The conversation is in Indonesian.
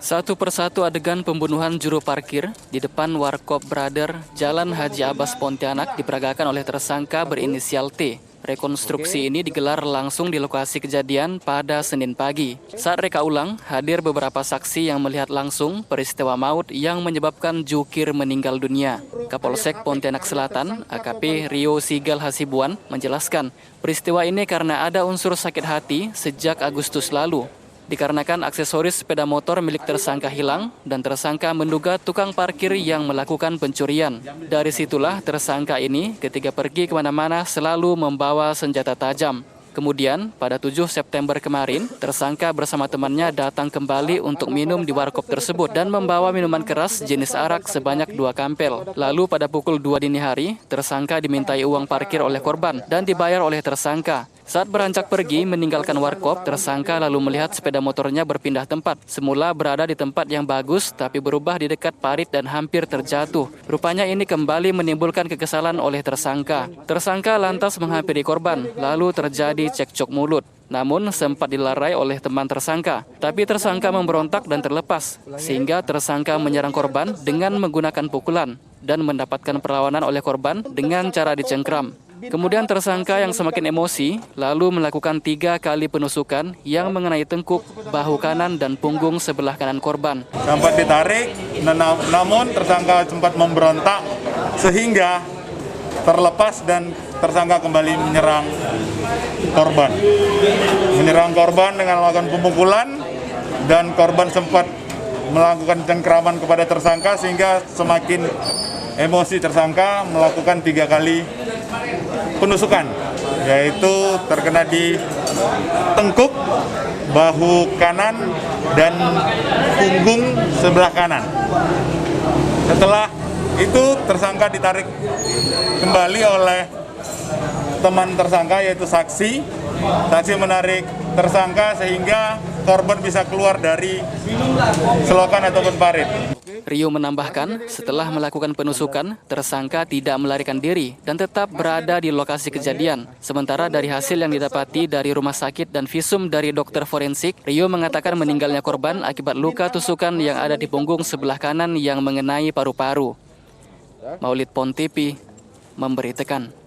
Satu persatu adegan pembunuhan juru parkir di depan Warkop Brother, Jalan Haji Abbas Pontianak diperagakan oleh tersangka berinisial T. Rekonstruksi ini digelar langsung di lokasi kejadian pada Senin pagi. Saat reka ulang, hadir beberapa saksi yang melihat langsung peristiwa maut yang menyebabkan Jukir meninggal dunia. Kapolsek Pontianak Selatan, AKP Rio Sigal Hasibuan, menjelaskan peristiwa ini karena ada unsur sakit hati sejak Agustus lalu. Dikarenakan aksesoris sepeda motor milik tersangka hilang dan tersangka menduga tukang parkir yang melakukan pencurian. Dari situlah tersangka ini ketika pergi kemana-mana selalu membawa senjata tajam. Kemudian, pada 7 September kemarin, tersangka bersama temannya datang kembali untuk minum di warkop tersebut dan membawa minuman keras jenis arak sebanyak 2 kampel. Lalu pada pukul 2 dini hari, tersangka dimintai uang parkir oleh korban dan dibayar oleh tersangka. Saat beranjak pergi meninggalkan warkop, tersangka lalu melihat sepeda motornya berpindah tempat. Semula berada di tempat yang bagus, tapi berubah di dekat parit dan hampir terjatuh. Rupanya ini kembali menimbulkan kekesalan oleh tersangka. Tersangka lantas menghampiri korban, lalu terjadi cekcok mulut. Namun sempat dilarai oleh teman tersangka. Tapi tersangka memberontak dan terlepas, sehingga tersangka menyerang korban dengan menggunakan pukulan dan mendapatkan perlawanan oleh korban dengan cara dicengkram. Kemudian tersangka yang semakin emosi lalu melakukan 3 kali penusukan yang mengenai tengkuk, bahu kanan, dan punggung sebelah kanan korban. Sempat ditarik, namun tersangka sempat memberontak sehingga terlepas dan tersangka kembali menyerang korban. Menyerang korban dengan melakukan pemukulan dan korban sempat melakukan cengkraman kepada tersangka sehingga semakin emosi tersangka melakukan 3 kali penusukan, yaitu terkena di tengkuk, bahu kanan, dan punggung sebelah kanan. Setelah itu tersangka ditarik kembali oleh teman tersangka, yaitu saksi. Saksi menarik tersangka sehingga korban bisa keluar dari selokan ataupun parit. Rio menambahkan, setelah melakukan penusukan, tersangka tidak melarikan diri dan tetap berada di lokasi kejadian. Sementara dari hasil yang didapati dari rumah sakit dan visum dari dokter forensik, Rio mengatakan meninggalnya korban akibat luka tusukan yang ada di punggung sebelah kanan yang mengenai paru-paru. Maulid Pon TV memberitakan.